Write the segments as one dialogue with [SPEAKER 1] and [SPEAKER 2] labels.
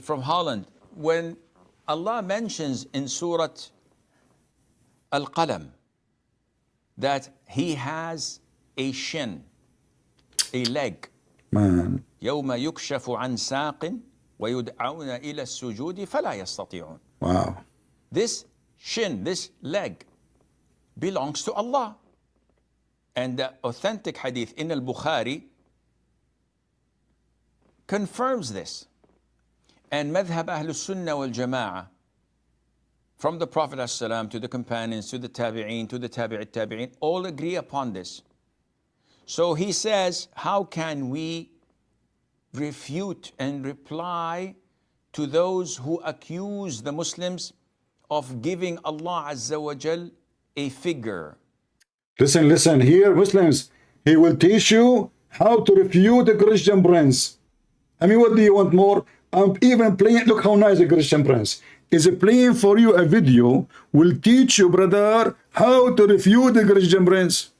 [SPEAKER 1] from Holland, when Allah mentions in Surah Al-Qalam that He has a shin, a leg.
[SPEAKER 2] Man.
[SPEAKER 1] يوم يكشف عن ساق ويدعون إلى السجود فلا يستطيعون.
[SPEAKER 2] Wow.
[SPEAKER 1] This shin, this leg, belongs to Allah. And the authentic hadith in al-Bukhari confirms this. And madhab Ahlus Sunnah wal Jama'ah, from the Prophet ﷺ to the companions, to the tabi'een, to the tabi'it tabi'een, all agree upon this. So he says, how can we refute and reply to those who accuse the Muslims of giving Allah Azza wa Jal a figure?
[SPEAKER 2] Listen, here, Muslims, he will teach you how to refute the Christian prince. I mean, what do you want more? I'm even playing, look how nice the Christian prince is playing for you a video, will teach you, brother, how to refute the Christian prince.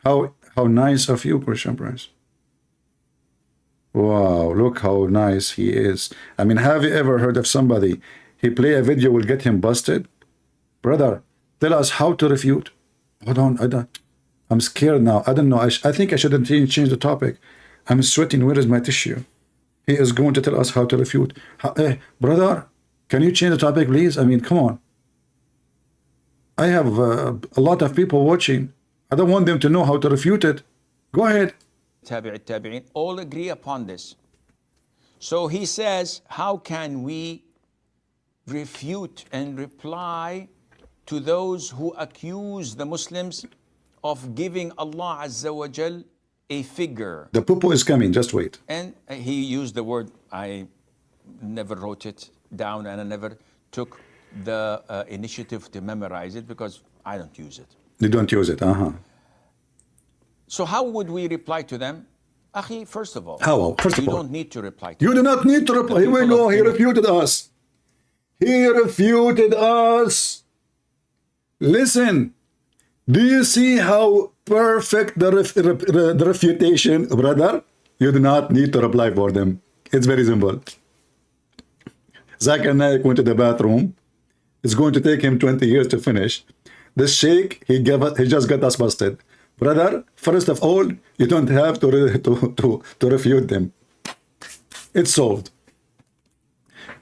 [SPEAKER 2] How nice of you, Christian prince. Wow, look how nice he is. I mean, have you ever heard of somebody, he play a video, will get him busted? Brother, tell us how to refute. Hold on, I'm scared now. I don't know. I think I shouldn't change the topic. I'm sweating. Where is my tissue? He is going to tell us how to refute. Brother, can you change the topic, please? I mean, come on. I have a lot of people watching. I don't want them to know how to refute it. Go ahead.
[SPEAKER 1] Tabi'it tabi'in all agree upon this. So he says, how can we refute and reply to those who accuse the Muslims of giving Allah Azza wa Jal a figure?
[SPEAKER 2] The poo-poo is coming, just wait.
[SPEAKER 1] And he used the word, I never wrote it down and I never took the initiative to memorize it because I don't use it.
[SPEAKER 2] You don't use it,
[SPEAKER 1] So how would we reply to them? Akhi, first of all,
[SPEAKER 2] you
[SPEAKER 1] don't need to reply to
[SPEAKER 2] You
[SPEAKER 1] them.
[SPEAKER 2] do not need to reply. Here we go, he refuted us. He refuted us. Listen, do you see how perfect the refutation, brother? You do not need to reply for them. It's very simple. Zakir Naik went to the bathroom. It's going to take him 20 years to finish. The sheikh, he just got us busted. Brother, first of all, you don't have to refute them. It's solved.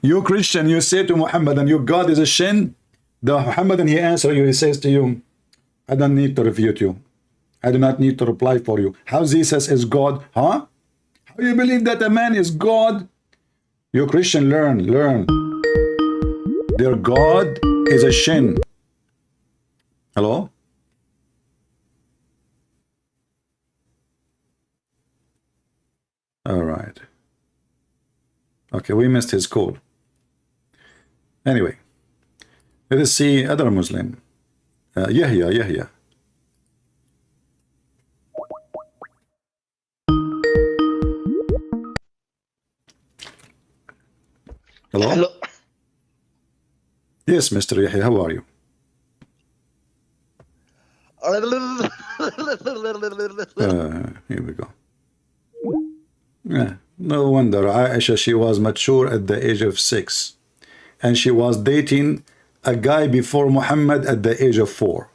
[SPEAKER 2] You Christian, you say to Muhammad, and your God is a shin. The Muhammadan, he answers you, he says to you, I don't need to refute you. I do not need to reply for you. How Jesus is God? Huh? How you believe that a man is God? You Christian, learn. Their God is a shin. Hello? All right. Okay, we missed his call. Anyway, let us see other Muslim. Yahya. Hello? Yes, Mr. Yahya, how are you? Here we go. Yeah, no wonder. Aisha, she was mature at the age of 6. And she was dating a guy before Muhammad at the age of 4.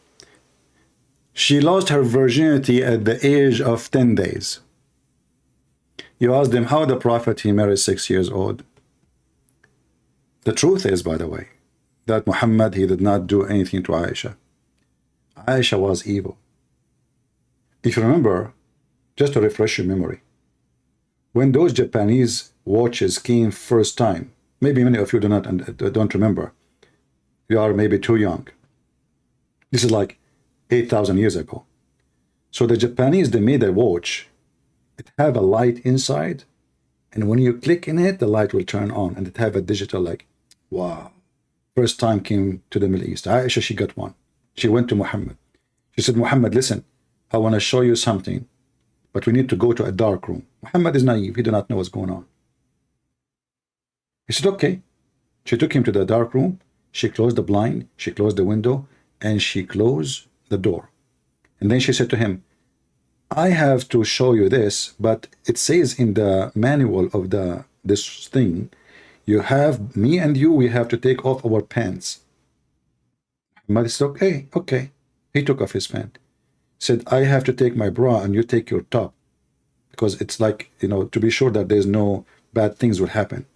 [SPEAKER 2] She lost her virginity at the age of 10 days. You asked him how the Prophet, he married 6 years old. The truth is, by the way, that Muhammad, he did not do anything to Aisha. Aisha was evil. If you remember, just to refresh your memory, when those Japanese watches came first time, maybe many of you don't remember. You are maybe too young. This is like 8,000 years ago. So the Japanese, they made a watch. It have a light inside, and when you click in it, the light will turn on, and it have a digital, like, wow. First time came to the Middle East. Aisha, she got one. She went to Muhammad. She said, Muhammad, listen, I want to show you something, but we need to go to a dark room. Muhammad is naive. He did not know what's going on. He said, okay. She took him to the dark room. She closed the blind. She closed the window, and she closed the door. And then she said to him, I have to show you this, but it says in the manual of this thing, you have, me and you, we have to take off our pants. Muhammad said, okay, okay. He took off his pant. Said, I have to take my bra and you take your top. Because it's like, you know, to be sure that there's no bad things will happen.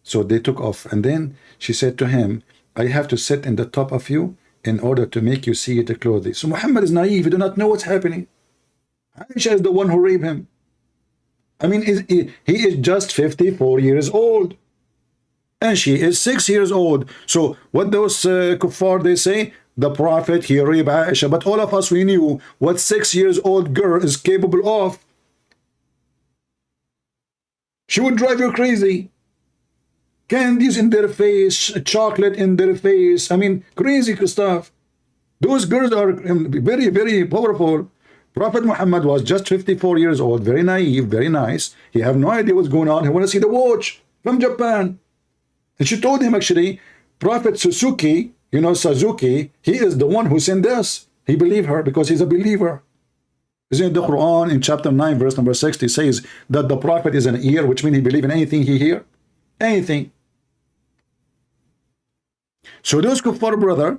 [SPEAKER 2] So they took off. And then she said to him, I have to sit in the top of you in order to make you see the clothing. So Muhammad is naive. He do not know what's happening. Aisha is the one who raped him. I mean, he is just 54 years old. And she is 6 years old. So what those kuffar, they say, the Prophet, he raped Aisha. But all of us, we knew what 6 years old girl is capable of. She would drive you crazy. Candies in their face, chocolate in their face. I mean, crazy stuff. Those girls are very, very powerful. Prophet Muhammad was just 54 years old, very naive, very nice. He have no idea what's going on. He want to see the watch from Japan. And she told him, actually, Prophet Suzuki, you know, Suzuki, he is the one who sent us. He believed her because he's a believer. Isn't it the Quran in chapter 9, verse number 60 says that the Prophet is an ear, which means he believes in anything he hear? Anything. So those kuffar, brother,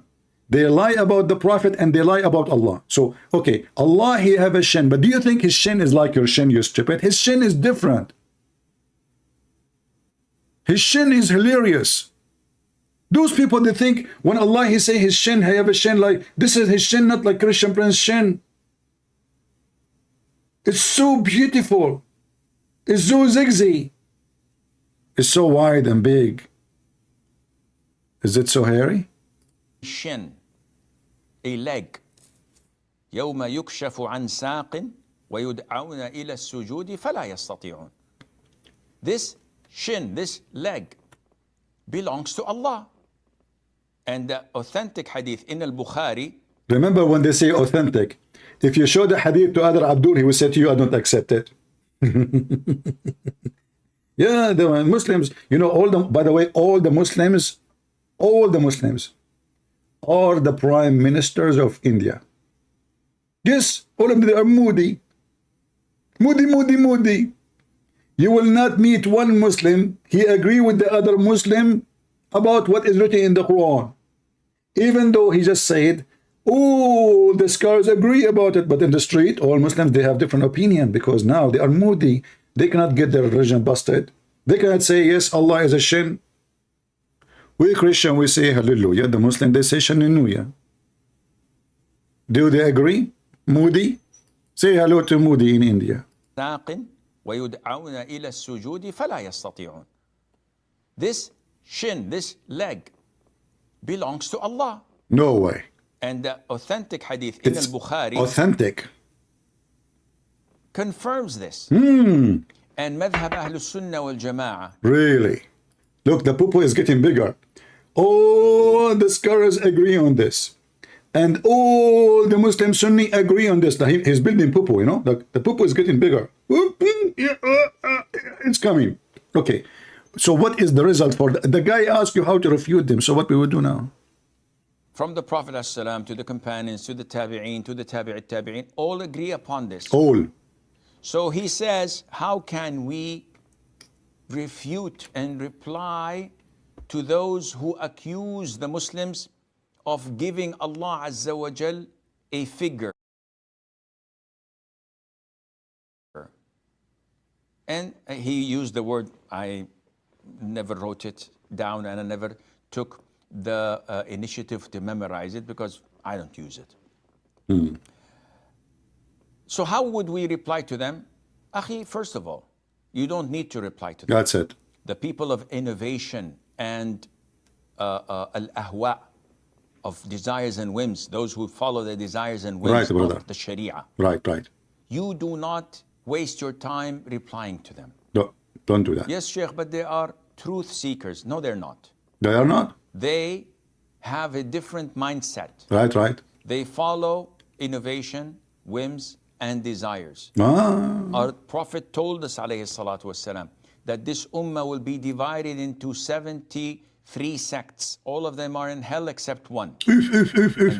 [SPEAKER 2] they lie about the Prophet and they lie about Allah. So, okay, Allah, he have a shin, but do you think his shin is like your shin, you stupid? His shin is different. His shin is hilarious. Those people, they think when Allah, he say his shin, he have a shin like, this is his shin, not like Christian Prince shin. It's so beautiful. It's so zigzag. It's so wide and big. Is it so hairy?
[SPEAKER 1] Shin, a leg. يوم يكشف عن ساق ويدعون إلى السجود فلا يستطيعون. This shin, this leg, belongs to Allah. And the authentic hadith in al-Bukhari.
[SPEAKER 2] Remember when they say authentic, if you show the hadith to other Abdul, he will say to you, I don't accept it. Yeah, the Muslims, you know, all the, by the way, all the Muslims are the prime ministers of India. Yes, all of them are moody. Moody. You will not meet one Muslim, he agree with the other Muslim about what is written in the Quran. Even though he just said, oh, the scholars agree about it, but in the street, all Muslims, they have different opinion because now they are moody. They cannot get their religion busted. They cannot say, yes, Allah is a shin. We Christian, we say hallelujah. The Muslim, they say shannuya. Do they agree? Moody? Say hello to Moody in India.
[SPEAKER 1] ويدعون إلى السجود فلا يستطيعون. This shin, this leg, belongs to Allah.
[SPEAKER 2] No way.
[SPEAKER 1] And the authentic hadith in al-Bukhari
[SPEAKER 2] authentic
[SPEAKER 1] confirms this. And madhab Ahlus Sunnah wal Jama'ah.
[SPEAKER 2] Really? Look, the poo-poo is getting bigger. All the scholars agree on this. And all the Muslim Sunni agree on this. He's building poo-poo, you know? The poo-poo is getting bigger. It's coming. Okay. So what is the result for the guy asked you how to refute them? So what we would do now?
[SPEAKER 1] From the Prophet ﷺ to the companions, to the tabi'een, to the tabi'it tabi'een, all agree upon this.
[SPEAKER 2] All.
[SPEAKER 1] So he says, how can we refute and reply to those who accuse the Muslims of giving Allah Azza wa Jal a figure? And he used the word, I never wrote it down and I never took the initiative to memorize it because I don't use it. So how would we reply to them? Akhi, first of all, you don't need to reply to them.
[SPEAKER 2] That's it.
[SPEAKER 1] The people of innovation and al-ahwa, of desires and whims, those who follow the desires and whims of the Sharia.
[SPEAKER 2] Right.
[SPEAKER 1] You do not waste your time replying to them.
[SPEAKER 2] No, don't do that.
[SPEAKER 1] Yes, Sheikh, but they are truth seekers. No, they're not.
[SPEAKER 2] They are not?
[SPEAKER 1] They have a different mindset.
[SPEAKER 2] Right.
[SPEAKER 1] They follow innovation, whims, and desires. Our Prophet told us, alayhi salatu wasalam, that this ummah will be divided into 73 sects. All of them are in hell except one. And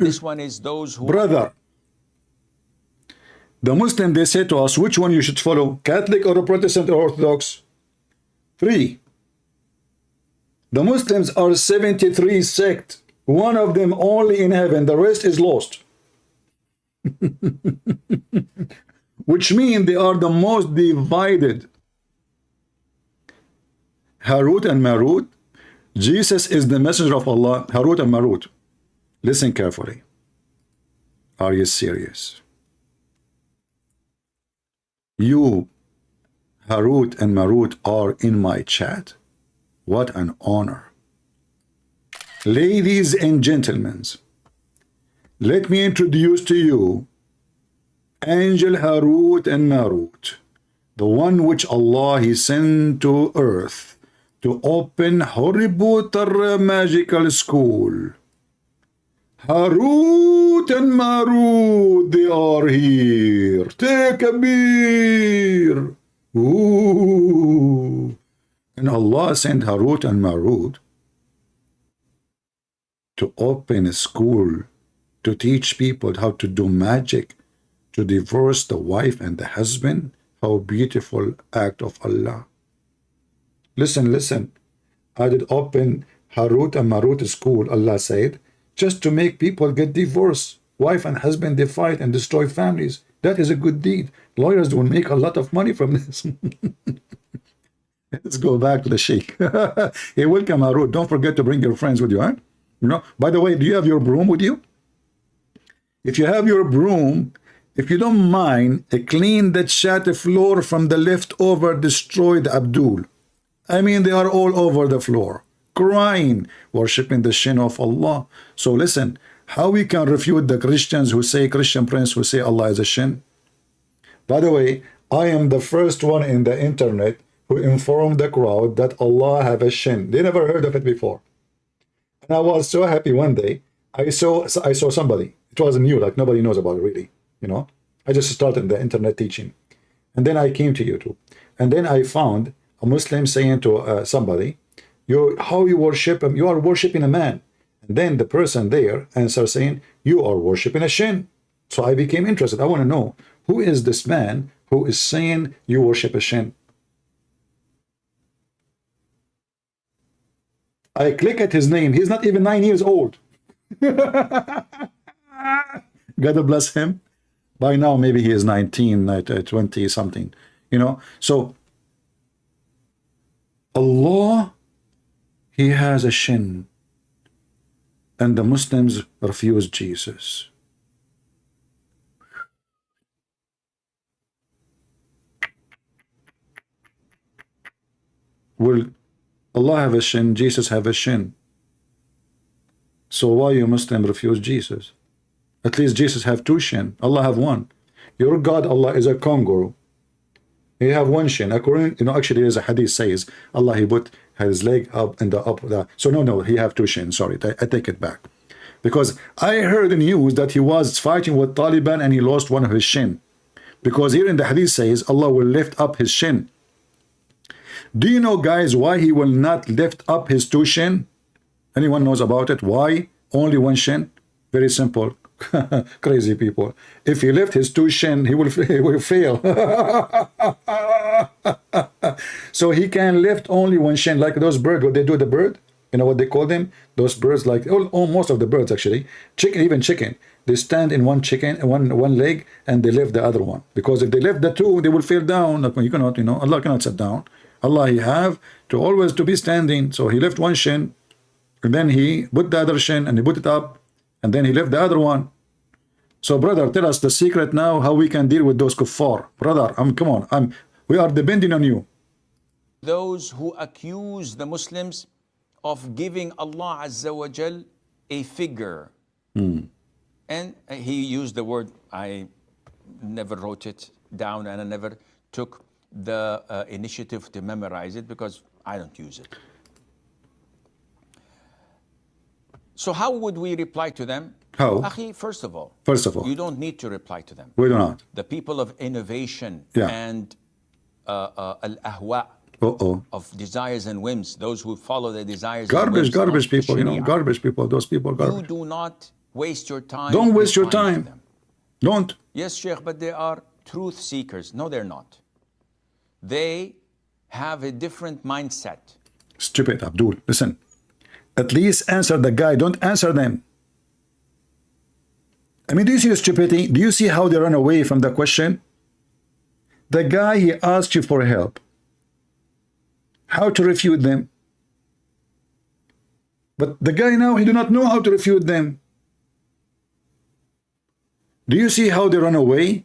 [SPEAKER 1] this one is those who...
[SPEAKER 2] Brother, the Muslim, they say to us, which one you should follow? Catholic or Protestant or Orthodox? 3. The Muslims are 73 sect. One of them only in heaven. The rest is lost. Which means they are the most divided. Harut and Marut. Jesus is the messenger of Allah. Harut and Marut. Listen carefully. Are you serious? You, Harut and Marut, are in my chat. What an honor. Ladies and gentlemen, let me introduce to you Angel Harut and Marut, the one which Allah He sent to earth to open Harry Potter magical school. Harut and Marut, they are here. Take a beer. Ooh. And Allah sent Harut and Marut to open a school to teach people how to do magic, to divorce the wife and the husband. How beautiful act of Allah. Listen, listen. I did open Harut and Marut school, Allah said, just to make people get divorced. Wife and husband, they fight and destroy families. That is a good deed. Lawyers will make a lot of money from this. Let's go back to the Sheikh. Hey, welcome, Harut. Don't forget to bring your friends with you, huh? You know, by the way, do you have your broom with you? If you have your broom, if you don't mind, clean that chat floor from the leftover destroyed Abdul. I mean, they are all over the floor, crying, worshipping the shin of Allah. So listen, how we can refute the Christians who say, Christian prince who say Allah is a shin? By the way, I am the first one in the internet who informed the crowd that Allah have a shin. They never heard of it before. And I was so happy one day. I saw somebody. It wasn't new, like nobody knows about it really. You know, I just started the internet teaching. And then I came to YouTube. And then I found a Muslim saying to somebody, how you worship him? You are worshiping a man. And then the person there answers saying, you are worshiping a shin. So I became interested. I want to know, who is this man who is saying you worship a shin? I click at his name. He's not even 9 years old. God bless him. By now, maybe he is 19, 20 something, you know. So Allah, He has a shin, and the Muslims refuse Jesus. Will Allah have a shin? Jesus have a shin. So why you Muslim refuse Jesus? At least Jesus have two shin. Allah have one. Your God, Allah, is a kangaroo. He have one shin. According, you know, actually there's a hadith says Allah, He put his leg up and so no, He have two shin. Sorry, I take it back. Because I heard the news that he was fighting with Taliban and he lost one of his shin. Because here in the hadith says Allah will lift up his shin. Do you know, guys, why He will not lift up his two shin? Anyone knows about it? Why only one shin? Very simple. Crazy people. If he lift his two shin, he will fail. So he can lift only one shin, like those birds. What they do, the bird, you know what they call them? Those birds, like most of the birds actually, chicken, even chicken, they stand in one chicken, one leg, and they lift the other one. Because if they lift the two, they will fall down. Like, you cannot, you know, Allah cannot sit down. Allah, He have to always to be standing. So He lift one shin, and then He put the other shin, and He put it up, and then He left the other one. So, brother, tell us the secret now how we can deal with those kuffar. Brother, come on, we are depending on you.
[SPEAKER 1] Those who accuse the Muslims of giving Allah Azza wa Jal a figure. And he used the word, I never wrote it down and I never took the initiative to memorize it because I don't use it. So how would we reply to them?
[SPEAKER 2] How?
[SPEAKER 1] Akhi, first of all, you don't need to reply to them.
[SPEAKER 2] We do not.
[SPEAKER 1] The people of innovation and al-ahwa, of desires and whims, those who follow their desires and whims.
[SPEAKER 2] Garbage people, you know, garbage people, those people, garbage.
[SPEAKER 1] You do not waste your time.
[SPEAKER 2] Don't waste your time. Don't.
[SPEAKER 1] Yes, Sheikh, but they are truth seekers. No, they're not. They have a different mindset.
[SPEAKER 2] Stupid Abdul. Listen, At least answer the guy. Don't answer them. I mean, do you see the stupidity? Do you see how they run away from the question? The guy, he asked you for help. How to refute them? But the guy now, he do not know how to refute them. Do you see how they run away?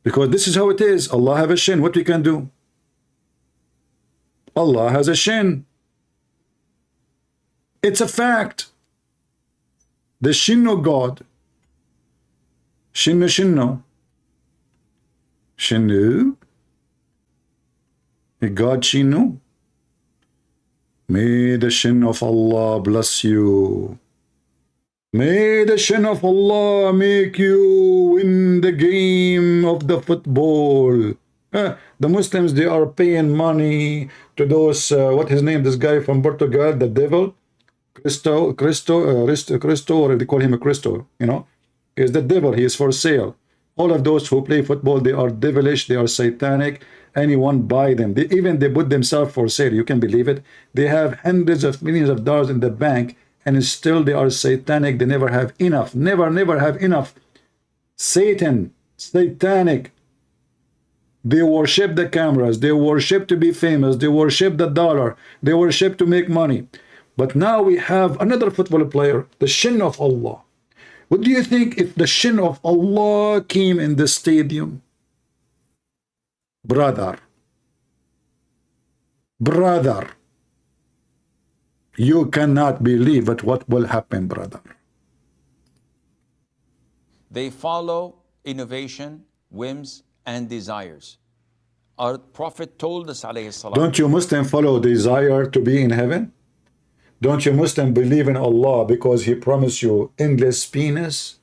[SPEAKER 2] Because this is how it is. Allah have a shin. What we can do? Allah has a shin. It's a fact. The shin of God. Shinno shinno. Shinnu. God shinnu. May the shin of Allah bless you. May the shin of Allah make you win the game of the football. The Muslims, they are paying money to those, what his name, this guy from Portugal, the devil, Cristo, or they call him a Cristo, you know. Is the devil, he is for sale. All of those who play football, they are devilish, they are satanic. Anyone buy them. They put themselves for sale. You can believe it. They have hundreds of millions of dollars in the bank, and still they are satanic. They never have enough. Never have enough. Satan, satanic. They worship the cameras. They worship to be famous. They worship the dollar. They worship to make money. But now we have another football player, the shin of Allah. What do you think if the shin of Allah came in the stadium? Brother, you cannot believe it what will happen, brother.
[SPEAKER 1] They follow innovation, whims, and desires. Our Prophet told us, alayhi salam,
[SPEAKER 2] don't you Muslim follow desire to be in heaven? Don't you Muslim believe in Allah because He promised you endless penis?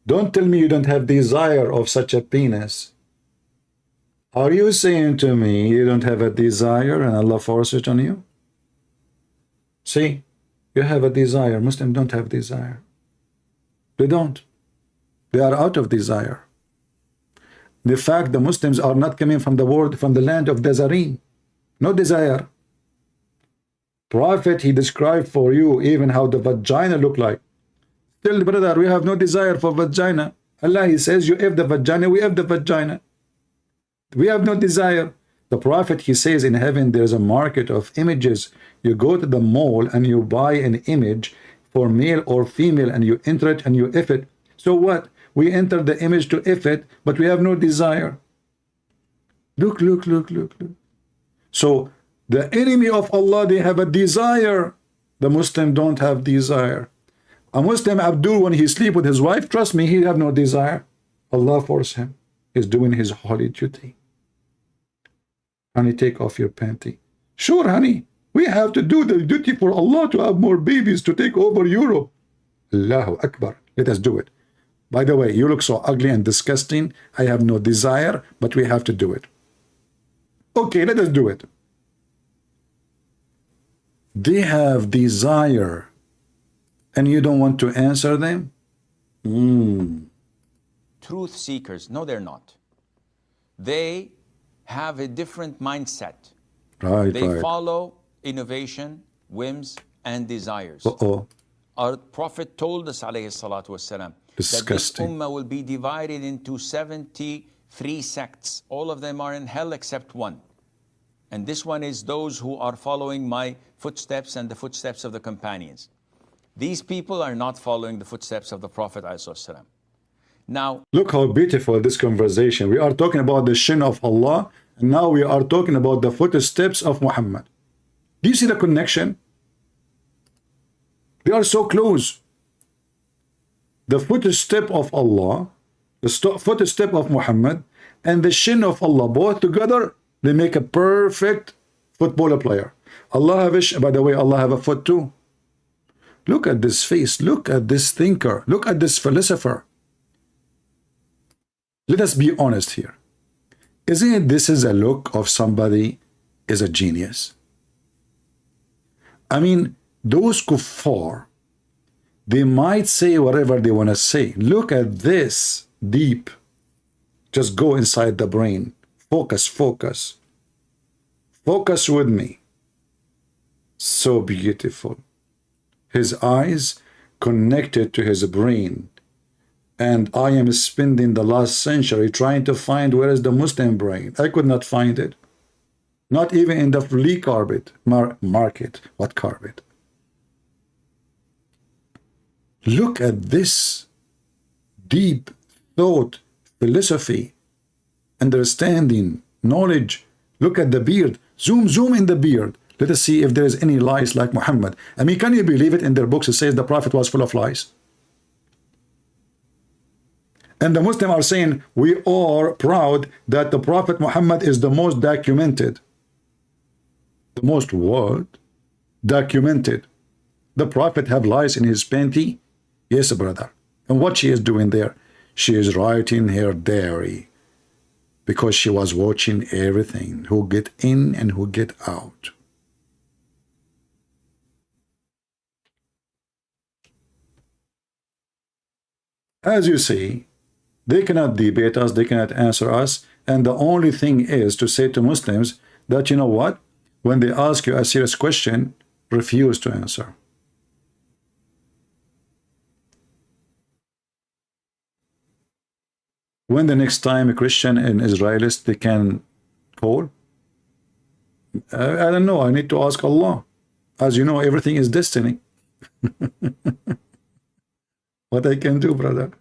[SPEAKER 2] Don't tell me you don't have desire of such a penis. Are you saying to me you don't have a desire and Allah forces it on you? See, you have a desire. Muslims don't have desire. They don't. They are out of desire. The fact the Muslims are not coming from the world, from the land of Nazarene. No desire. Prophet, he described for you even how the vagina look like. Still, brother, we have no desire for vagina. Allah, he says, you have the vagina, we have the vagina. We have no desire. The Prophet, he says in heaven, there's a market of images. You go to the mall and you buy an image for male or female and you enter it and you if it. So what? We enter the image to if it, but we have no desire. Look. So the enemy of Allah, they have a desire. The Muslim don't have desire. A Muslim Abdul, when he sleep with his wife, trust me, he have no desire. Allah force him. He's doing his holy duty. Honey, take off your panty. Sure, honey, we have to do the duty for Allah to have more babies to take over Europe. Allahu Akbar. Let us do it. By the way, you look so ugly and disgusting. I have no desire, but we have to do it. Okay, let us do it. They have desire, and you don't want to answer them?
[SPEAKER 1] truth seekers. No, they're not. They have a different mindset. They follow innovation, whims, and desires. Our Prophet told us, alayhi salatu wasalam, that this ummah will be divided into 73 sects. All of them are in hell except one. And this one is those who are following my footsteps and the footsteps of the companions. These people are not following the footsteps of the Prophet ﷺ. Now,
[SPEAKER 2] look how beautiful this conversation. We are talking about the shin of Allah, and now we are talking about the footsteps of Muhammad. Do you see the connection? They are so close. The footstep of Allah, the footstep of Muhammad, and the shin of Allah, both together, they make a perfect football player. Allah have a, by the way, Allah have a foot too. Look at this face. Look at this thinker. Look at this philosopher. Let us be honest here. Isn't it this is a look of somebody is a genius? I mean, those kuffar, they might say whatever they want to say. Look at this deep. Just go inside the brain. Focus, focus. Focus with me. So beautiful. His eyes connected to his brain. And I am spending the last century trying to find where is the Muslim brain. I could not find it. Not even in the flea carpet market. What carpet? Look at this deep thought, philosophy, understanding, knowledge. Look at the beard. Zoom in the beard. Let us see if there is any lies like Muhammad. I mean, can you believe it? In their books it says the Prophet was full of lies. And the Muslims are saying we are proud that the Prophet Muhammad is the most documented. The most what? Documented. The Prophet have lies in his panty? Yes, brother. And what she is doing there? She is writing her diary because she was watching everything, who get in and who get out. As you see, they cannot debate us, they cannot answer us, and the only thing is to say to Muslims that, you know what, when they ask you a serious question, refuse to answer. When the next time a Christian and Israelist they can call? I don't know, I need to ask Allah. As you know, everything is destiny. What I can do, brother?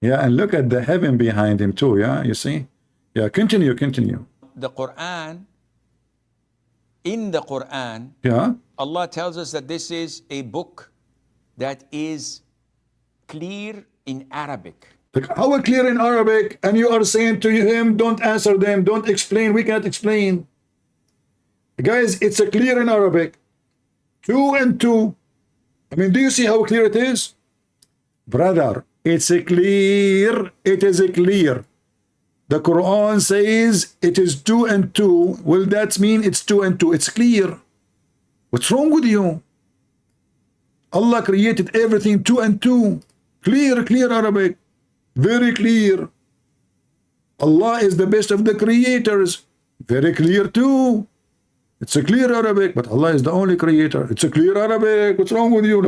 [SPEAKER 2] Yeah, and look at the heaven behind him too, yeah, you see? Yeah, continue.
[SPEAKER 1] The Quran, in the Quran,
[SPEAKER 2] Yeah,
[SPEAKER 1] Allah tells us that this is a book that is clear in Arabic.
[SPEAKER 2] like, how clear in Arabic, and you are saying to him, don't answer them, don't explain, we cannot explain. Guys, it's a clear in Arabic. 2 and 2. I mean, do you see how clear it is? Brother, it's a clear. It is a clear. The Quran says it is 2 and 2. Well, that means it's 2 and 2. It's clear. What's wrong with you? Allah created everything 2 and 2. Clear Arabic. Very clear. Allah is the best of the creators. Very clear too. It's a clear Arabic, but Allah is the only creator. It's a clear Arabic. What's wrong with you?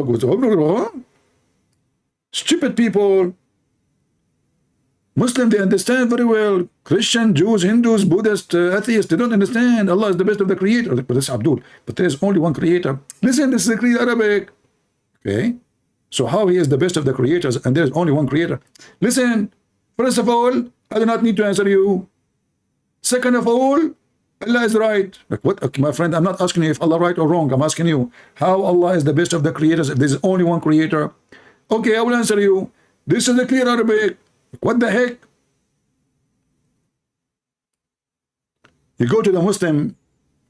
[SPEAKER 2] Stupid people. Muslim, they understand very well. Christian, Jews, Hindus, Buddhists, atheists, they don't understand. Allah is the best of the creator. But this is Abdul. But there is only one creator. Listen, this is a clear Arabic. Okay? So how he is the best of the creators and there is only one creator? Listen, first of all, I do not need to answer you. Second of all, Allah is right. Like what? Okay, my friend, I'm not asking you if Allah right or wrong. I'm asking you how Allah is the best of the creators if there's only one creator. Okay, I will answer you. This is a clear Arabic. What the heck? You go to the Muslim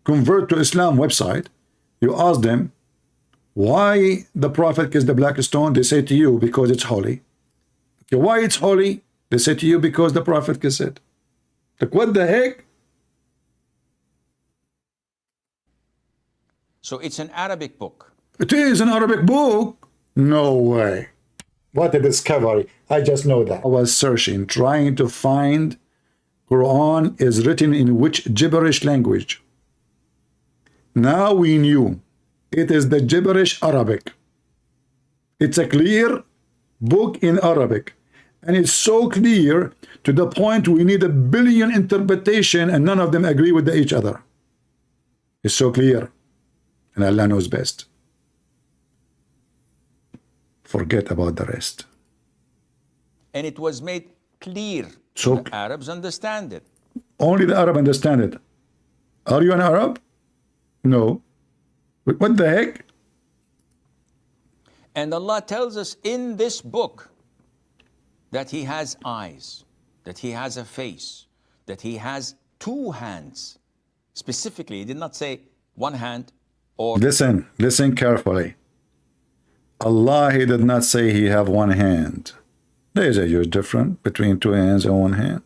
[SPEAKER 2] Convert to Islam website, you ask them why the Prophet kissed the black stone. They say to you because it's holy. Okay, why it's holy? They say to you because the Prophet kissed it. Like what the heck?
[SPEAKER 1] So it's an Arabic book.
[SPEAKER 2] It is an Arabic book? No way. What a discovery. I just know that. I was searching, trying to find Quran is written in which gibberish language. Now we knew. It is the gibberish Arabic. It's a clear book in Arabic. And it's so clear to the point we need 1 billion interpretation and none of them agree with each other. It's so clear. And Allah knows best. Forget about the rest.
[SPEAKER 1] And it was made clear
[SPEAKER 2] So
[SPEAKER 1] the Arabs understand it.
[SPEAKER 2] only the Arab understand it. Are you an Arab? No. But what the heck?
[SPEAKER 1] And Allah tells us in this book that He has eyes, that He has a face, that He has 2 hands. Specifically, He did not say 1 hand or...
[SPEAKER 2] Listen carefully. Allah, He did not say He have 1 hand. There is a huge difference between 2 hands and 1 hand.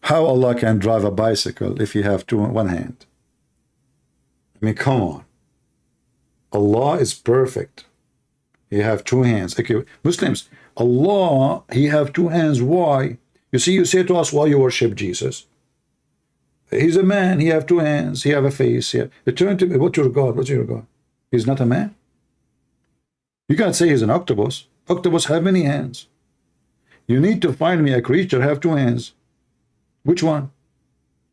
[SPEAKER 2] How Allah can drive a bicycle if He have 1 hand? I mean, come on. Allah is perfect. He have 2 hands. Okay, Muslims, Allah, He have 2 hands. Why? You see, you say to us, why you worship Jesus? He's a man, he have two hands, he have a face. You turn to me, what's your God? What's your God? He's not a man. You can't say he's an octopus. Octopus have many hands. You need to find me a creature have two hands. Which one?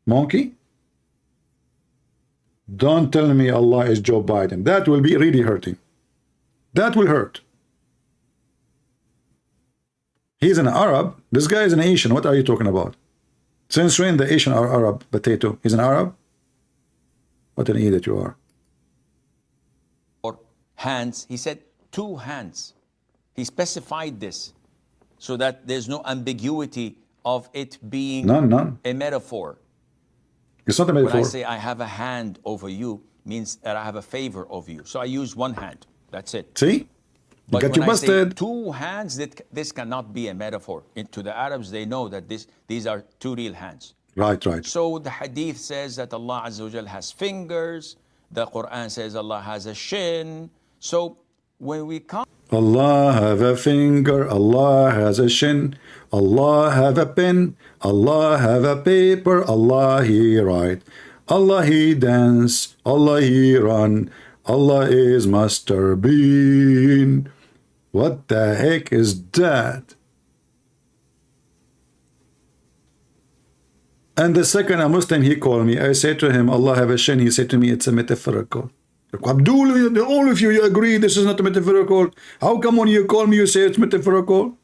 [SPEAKER 2] Monkey? Don't tell me Allah is Joe Biden. That will be really hurting. That will hurt. He's an Arab. This guy is an Asian. What are you talking about? Since when the Asian are Arab potato? He's an Arab? What an idiot you are.
[SPEAKER 1] Or hands. He said 2 hands. He specified this so that there's no ambiguity of it being
[SPEAKER 2] None.
[SPEAKER 1] a metaphor.
[SPEAKER 2] It's not a metaphor.
[SPEAKER 1] When I say I have a hand over you, means that I have a favor over you. So I use 1 hand. That's it.
[SPEAKER 2] See? You
[SPEAKER 1] But
[SPEAKER 2] got
[SPEAKER 1] when
[SPEAKER 2] you
[SPEAKER 1] I say
[SPEAKER 2] busted.
[SPEAKER 1] 2 hands, this cannot be a metaphor. To the Arabs, they know that these are 2 real hands.
[SPEAKER 2] Right.
[SPEAKER 1] So the hadith says that Allah Azza wa Jal has fingers. The Quran says Allah has a shin. So when we come,
[SPEAKER 2] Allah have a finger, Allah has a shin, Allah have a pen, Allah have a paper, Allah he write, Allah he dance, Allah he run, Allah is Master Bean. What the heck is that? And the second a Muslim he called me, I said to him, Allah have a shin, he said to me, it's a metaphorical. Abdul, all of you agree this is not metaphorical. How come when you call me you say it's metaphorical?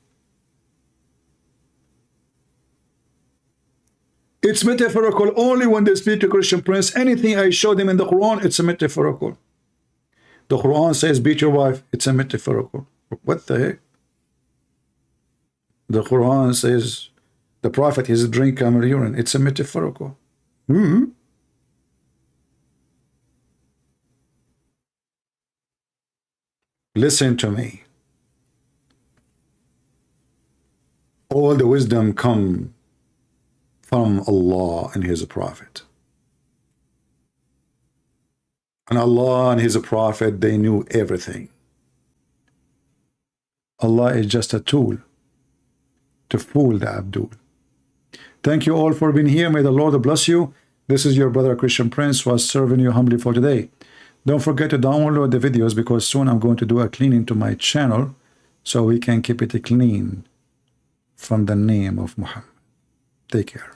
[SPEAKER 2] It's metaphorical only when they speak to Christian Prince. Anything I show them in the Quran, it's a metaphorical. The Quran says beat your wife, it's a metaphorical. What the heck? The Quran says the Prophet is drink camel urine, it's a metaphorical. Listen to me. All the wisdom come from Allah and His Prophet. And Allah and His Prophet, they knew everything. Allah is just a tool to fool the Abdul. Thank you all for being here. May the Lord bless you. This is your brother Christian Prince who was serving you humbly for today. Don't forget to download the videos because soon I'm going to do a cleaning to my channel so we can keep it clean from the name of Muhammad. Take care.